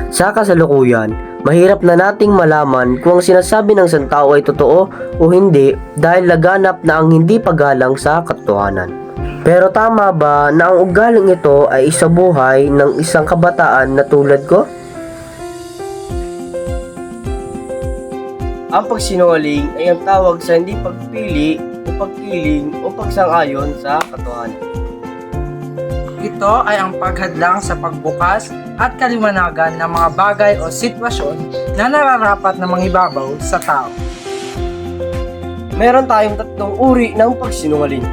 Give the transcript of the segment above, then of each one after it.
Sa kasalukuyan, mahirap na nating malaman kung ang sinasabi ng isang tao ay totoo o hindi dahil laganap na ang hindi paggalang sa katotohanan. Pero tama ba na ang ugaling ito ay isabuhay ng isang kabataan na tulad ko? Ang pagsinungaling ay ang tawag sa hindi pagpili o pagkiling o pagsang-ayon sa katotohanan. Ito ay ang paghadlang sa pagbukas at kaliwanagan ng mga bagay o sitwasyon na nararapat na mangibabaw sa tao. Meron tayong tatlong uri ng pagsinungaling.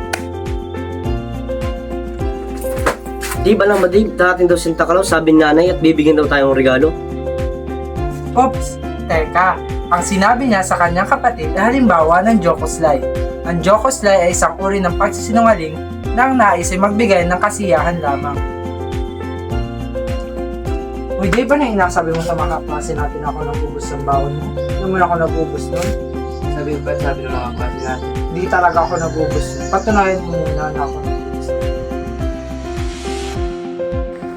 Di ba lang Dave, dating daw Santa Claus, sabi ng nanay at bibigyan daw tayong regalo? Ops, teka. Ang sinabi niya sa kanyang kapatid ay halimbawa ng Jokoslay. Ang Jokoslay ay isang uri ng pagsisinungaling na ang nais ay magbigay ng kasiyahan lamang. Uy, di ba na inasabi mo sa mga kaklase natin ako nagubos ng bawon mo? Hindi mo na ako nagubos nun? Sabi ng mga klase natin. Hindi talaga ako nagubos. Patunayan mo muna na ako nagubos.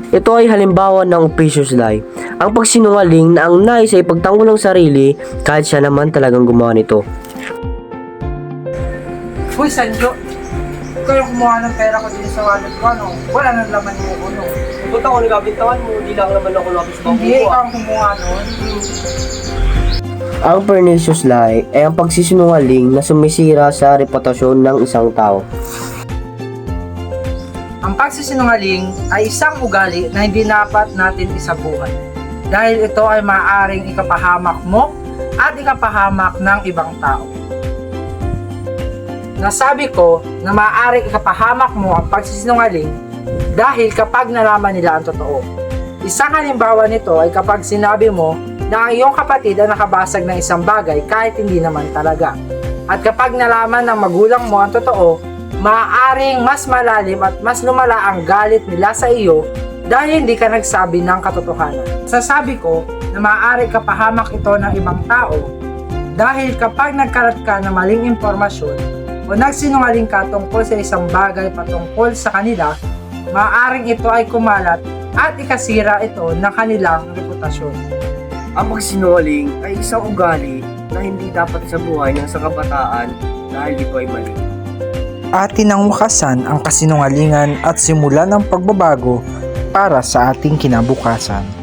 Ito ay halimbawa ng officious lie. Ang pagsinungaling na ang nais ay pagtanggol ng sarili kahit siya naman talagang gumawa nito. Uy, Sanjo! Ikaw yung kumuha ng pera ko din sa wallet ko, ano? Wala nang laman mo ko, no? Ba't ako nagabintawan mo? Di lang naman ako lapis Hindi, ikaw ang kumuha nun. Ang pernicious lie ay ang pagsisinungaling na sumisira sa reputasyon ng isang tao. Ang pagsisinungaling ay isang ugali na hindi dapat natin isabuhay. Dahil ito ay maaaring ikapahamak mo at ikapahamak ng ibang tao. Nasabi ko na maaaring ikapahamak mo ang pagsisinungaling dahil kapag nalaman nila ang totoo. Isang halimbawa nito ay kapag sinabi mo na ang iyong kapatid ay nakabasag ng isang bagay kahit hindi naman talaga. At kapag nalaman ng magulang mo ang totoo, maaaring mas malalim at mas lumala ang galit nila sa iyo dahil hindi ka nagsabi ng katotohanan. Sasabi ko na maaari kapahamak ito ng ibang tao dahil kapag nagkalat ka ng maling impormasyon o nagsinungaling ka tungkol sa isang bagay patungkol sa kanila, maaaring ito ay kumalat at ikasira ito ng kanilang reputasyon. Ang pagsinungaling ay isang ugali na hindi dapat sa buhay ng isang kabataan dahil ito ay mali. Atin ang wakasan ang kasinungalingan at simulan ng pagbabago para sa ating kinabukasan.